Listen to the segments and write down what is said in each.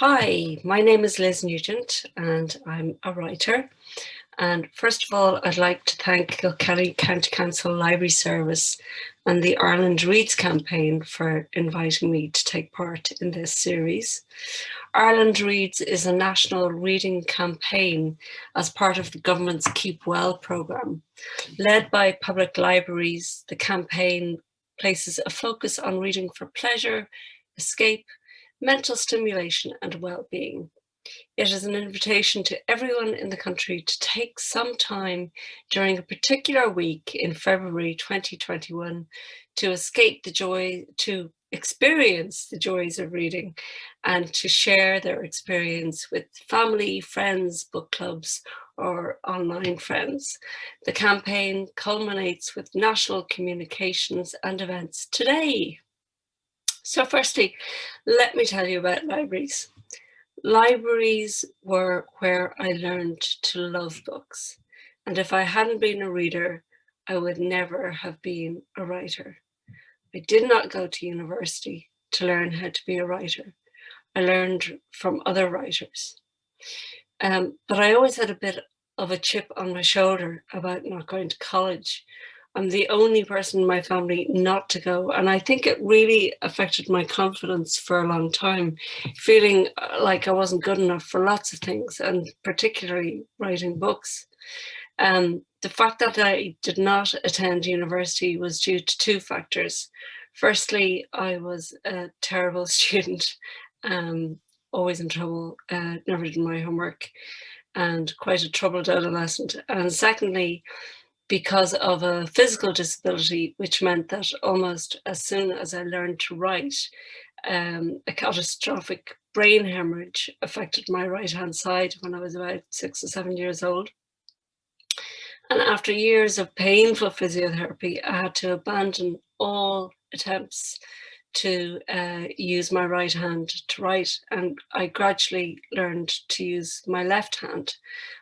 Hi, my name is Liz Nugent and I'm a writer. And first of all, I'd like to thank Kilkenny County Council Library Service and the Ireland Reads campaign for inviting me to take part in this series. Ireland Reads is a national reading campaign as part of the government's Keep Well programme. Led by public libraries, the campaign places a focus on reading for pleasure, escape, mental stimulation and well-being. It is an invitation to everyone in the country to take some time during a particular week in February 2021 to experience the joys of reading and to share their experience with family, friends, book clubs, or online friends. The campaign culminates with national communications and events today. So firstly, let me tell you about libraries. Libraries were where I learned to love books. And if I hadn't been a reader, I would never have been a writer. I did not go to university to learn how to be a writer. I learned from other writers. But I always had a bit of a chip on my shoulder about not going to college. I'm the only person in my family not to go. And I think it really affected my confidence for a long time, feeling like I wasn't good enough for lots of things, and particularly writing books. The fact that I did not attend university was due to two factors. Firstly, I was a terrible student, always in trouble, never did my homework, and quite a troubled adolescent. And secondly, because of a physical disability, which meant that almost as soon as I learned to write, a catastrophic brain hemorrhage affected my right-hand side when I was about 6 or 7 years old. And after years of painful physiotherapy, I had to abandon all attempts to use my right hand to write, and I gradually learned to use my left hand.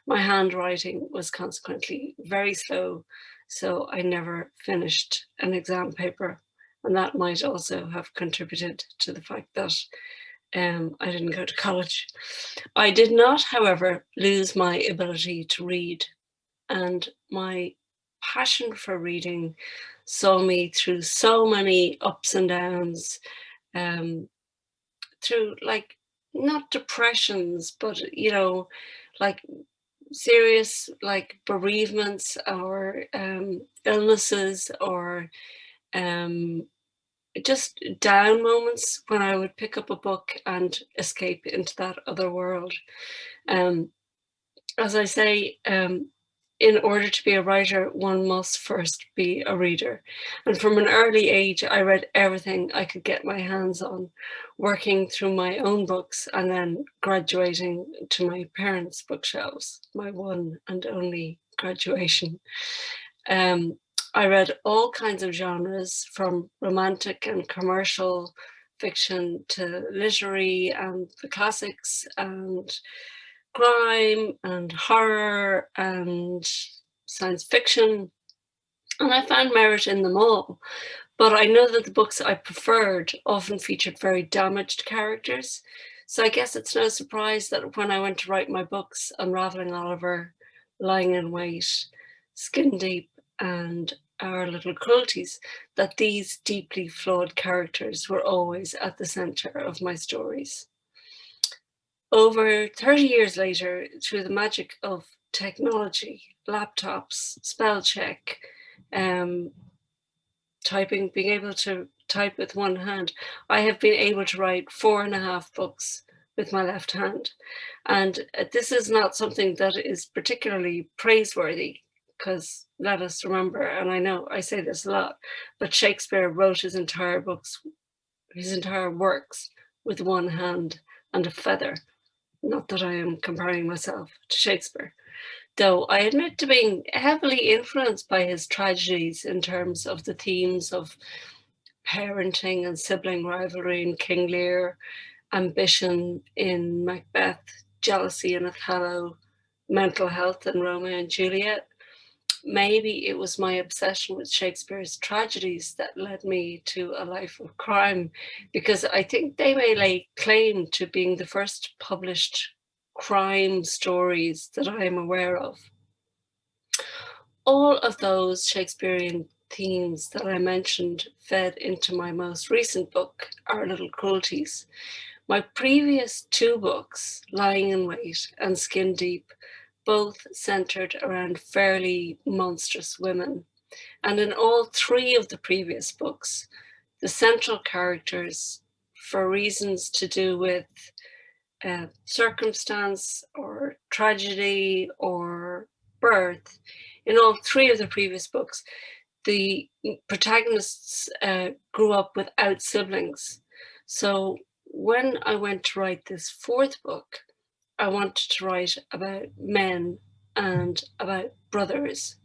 My handwriting was consequently very slow, so I never finished an exam paper, and that might also have contributed to the fact that I didn't go to college. I did not, however, lose my ability to read, and my passion for reading saw me through so many ups and downs, through like not depressions, but like serious like bereavements or illnesses or just down moments when I would pick up a book and escape into that other world. As I say, in order to be a writer, one must first be a reader. And from an early age, I read everything I could get my hands on, working through my own books and then graduating to my parents' bookshelves, my one and only graduation. I read all kinds of genres, from romantic and commercial fiction to literary and the classics and crime and horror and science fiction, and I found merit in them all. But I know that the books I preferred often featured very damaged characters. So I guess it's no surprise that when I went to write my books, Unraveling Oliver, Lying in Wait, Skin Deep, and Our Little Cruelties, that these deeply flawed characters were always at the center of my stories. Over 30 years later, through the magic of technology, laptops, spell check, typing, being able to type with one hand, I have been able to write 4.5 books with my left hand. And this is not something that is particularly praiseworthy, because let us remember, and I know I say this a lot, but Shakespeare wrote his entire books, his entire works with one hand and a feather. Not that I am comparing myself to Shakespeare, though I admit to being heavily influenced by his tragedies in terms of the themes of parenting and sibling rivalry in King Lear, ambition in Macbeth, jealousy in Othello, mental health in Romeo and Juliet. Maybe it was my obsession with Shakespeare's tragedies that led me to a life of crime, because I think they may lay claim to being the first published crime stories that I am aware of. All of those Shakespearean themes that I mentioned fed into my most recent book, Our Little Cruelties. My previous two books, Lying in Wait and Skin Deep, both centered around fairly monstrous women. And in all three of the previous books, the central characters, for reasons to do with circumstance or tragedy or birth, in all three of the previous books, the protagonists grew up without siblings. So when I went to write this fourth book, I wanted to write about men and about brothers,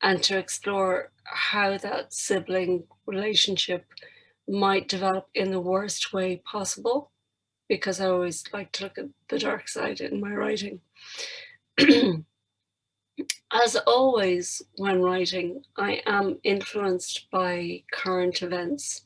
and to explore how that sibling relationship might develop in the worst way possible, because I always like to look at the dark side in my writing. As always, when writing, I am influenced by current events.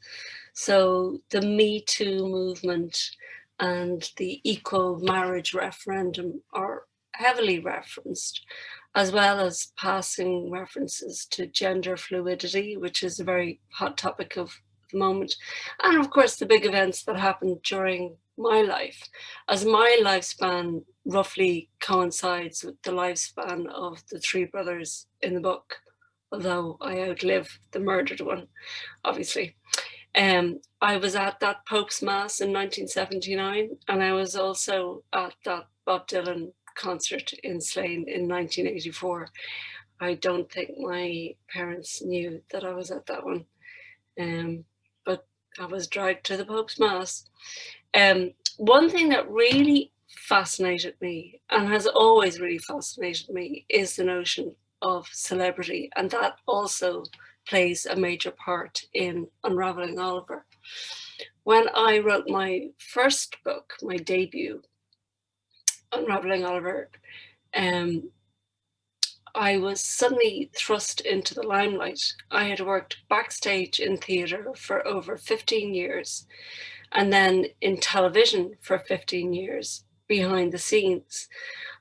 So the Me Too movement and the equal marriage referendum are heavily referenced, as well as passing references to gender fluidity, which is a very hot topic of the moment. And of course, the big events that happened during my life, as my lifespan roughly coincides with the lifespan of the three brothers in the book, although I outlive the murdered one, obviously. I was at that Pope's Mass in 1979, and I was also at that Bob Dylan concert in Slane in 1984. I don't think my parents knew that I was at that one, but I was dragged to the Pope's Mass. One thing that really fascinated me, and has always really fascinated me, is the notion of celebrity, and that also plays a major part in Unraveling Oliver. When I wrote my first book, my debut, Unraveling Oliver, I was suddenly thrust into the limelight. I had worked backstage in theatre for over 15 years, and then in television for 15 years, behind the scenes.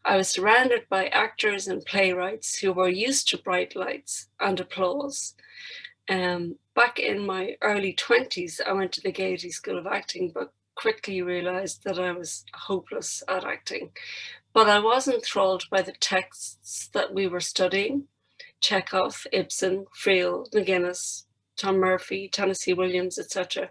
I was surrounded by actors and playwrights who were used to bright lights and applause. Back in my early 20s, I went to the Gaiety School of Acting, but quickly realized that I was hopeless at acting. But I was enthralled by the texts that we were studying: Chekhov, Ibsen, Friel, McGuinness, Tom Murphy, Tennessee Williams, etc.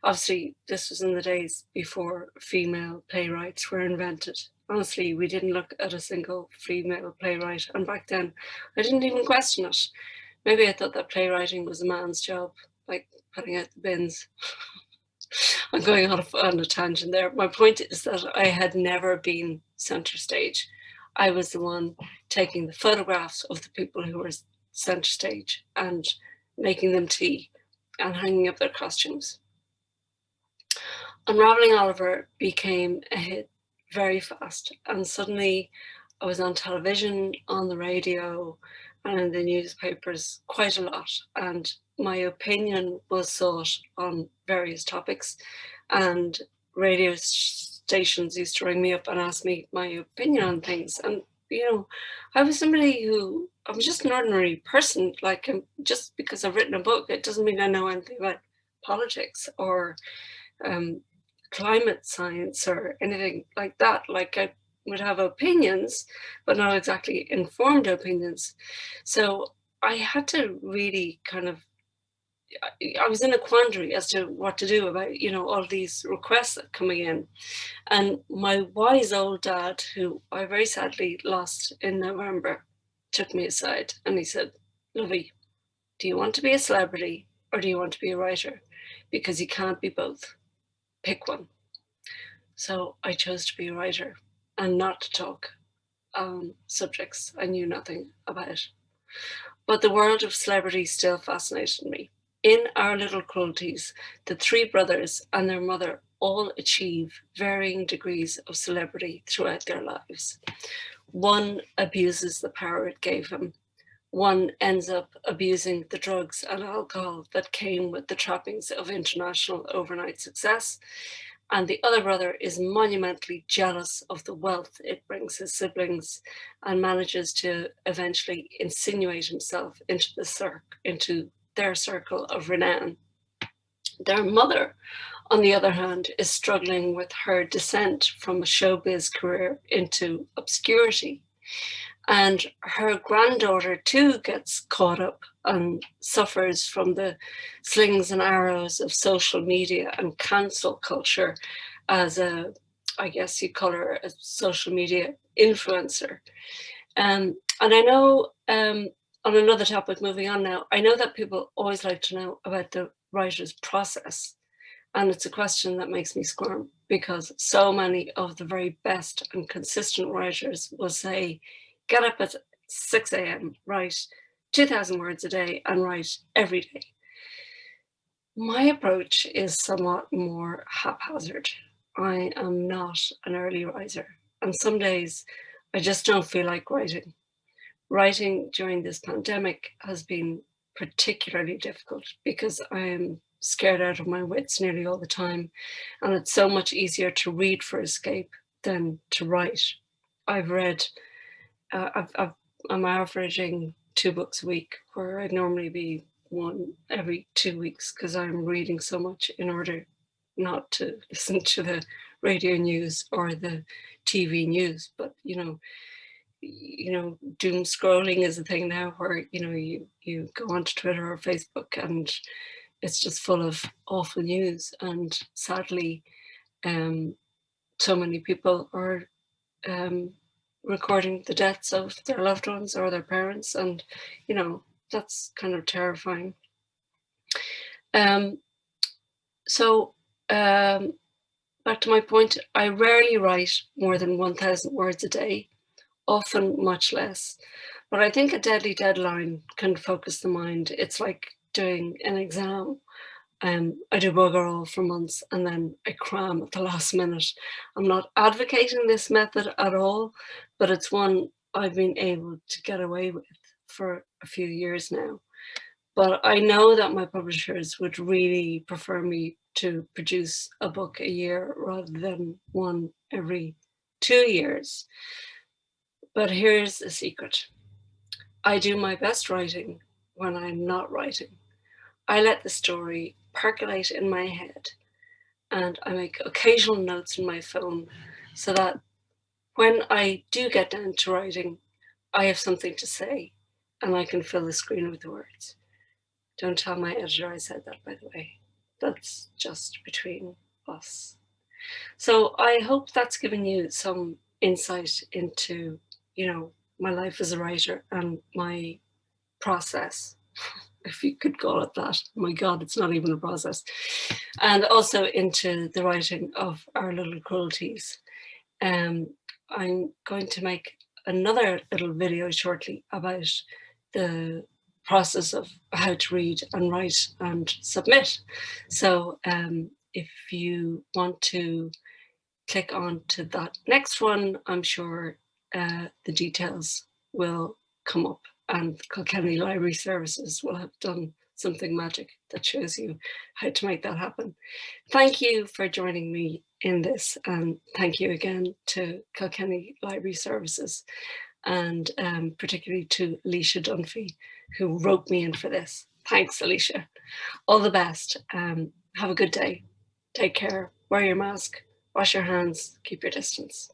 Obviously, this was in the days before female playwrights were invented. Honestly, we didn't look at a single female playwright, and back then I didn't even question it. Maybe I thought that playwriting was a man's job, like putting out the bins. I'm going on a tangent there. My point is that I had never been center stage. I was the one taking the photographs of the people who were center stage and making them tea and hanging up their costumes. Unraveling Oliver became a hit very fast, and suddenly I was on television, on the radio, and in the newspapers quite a lot, and my opinion was sought on various topics, and radio stations used to ring me up and ask me my opinion on things. And I was somebody who, I'm just an ordinary person. Like, just because I've written a book, it doesn't mean I know anything about politics or climate science or anything like that. Like, I would have opinions, but not exactly informed opinions. So I had to really I was in a quandary as to what to do about, all these requests coming in. And my wise old dad, who I very sadly lost in November, took me aside and he said, "Lovey, do you want to be a celebrity or do you want to be a writer? Because you can't be both. Pick one." So I chose to be a writer and not to talk on subjects I knew nothing about. But the world of celebrity still fascinated me. In Our Little Cruelties, the three brothers and their mother all achieve varying degrees of celebrity throughout their lives. One abuses the power it gave him. One ends up abusing the drugs and alcohol that came with the trappings of international overnight success. And the other brother is monumentally jealous of the wealth it brings his siblings and manages to eventually insinuate himself into their circle of renown. Their mother, on the other hand, is struggling with her descent from a showbiz career into obscurity. And her granddaughter too gets caught up and suffers from the slings and arrows of social media and cancel culture as I guess you call her a social media influencer. And I know, on another topic, moving on now, I know that people always like to know about the writer's process. And it's a question that makes me squirm because so many of the very best and consistent writers will say, get up at 6 a.m., write 2,000 words a day, and write every day. My approach is somewhat more haphazard. I am not an early riser, and some days I just don't feel like writing. Writing during this pandemic has been particularly difficult because I am scared out of my wits nearly all the time, and it's so much easier to read for escape than to write. I've read, I'm averaging 2 books a week, where I'd normally be one every 2 weeks because I'm reading so much in order not to listen to the radio news or the TV news. But doom scrolling is a thing now where you go onto Twitter or Facebook and it's just full of awful news. And sadly, so many people are recording the deaths of their loved ones or their parents, and that's kind of terrifying. So back to my point, I rarely write more than 1,000 words a day, often much less. But I think a deadly deadline can focus the mind. It's like doing an exam. I do bugger all for months and then I cram at the last minute. I'm not advocating this method at all, but it's one I've been able to get away with for a few years now. But I know that my publishers would really prefer me to produce a book a year rather than one every 2 years. But here's a secret. I do my best writing when I'm not writing. I let the story percolate in my head and I make occasional notes in my phone so that when I do get down to writing, I have something to say and I can fill the screen with words. Don't tell my editor I said that, by the way. That's just between us. So I hope that's given you some insight into, my life as a writer and my process, if you could call it that. Oh my God, it's not even a process. And also into the writing of Our Little Cruelties. I'm going to make another little video shortly about the process of how to read and write and submit. So if you want to click on to that next one, I'm sure the details will come up and Kilkenny Library Services will have done something magic that shows you how to make that happen. Thank you for joining me in this, and thank you again to Kilkenny Library Services, and particularly to Alicia Dunphy, who wrote me in for this. Thanks, Alicia. All the best. Have a good day. Take care. Wear your mask. Wash your hands. Keep your distance.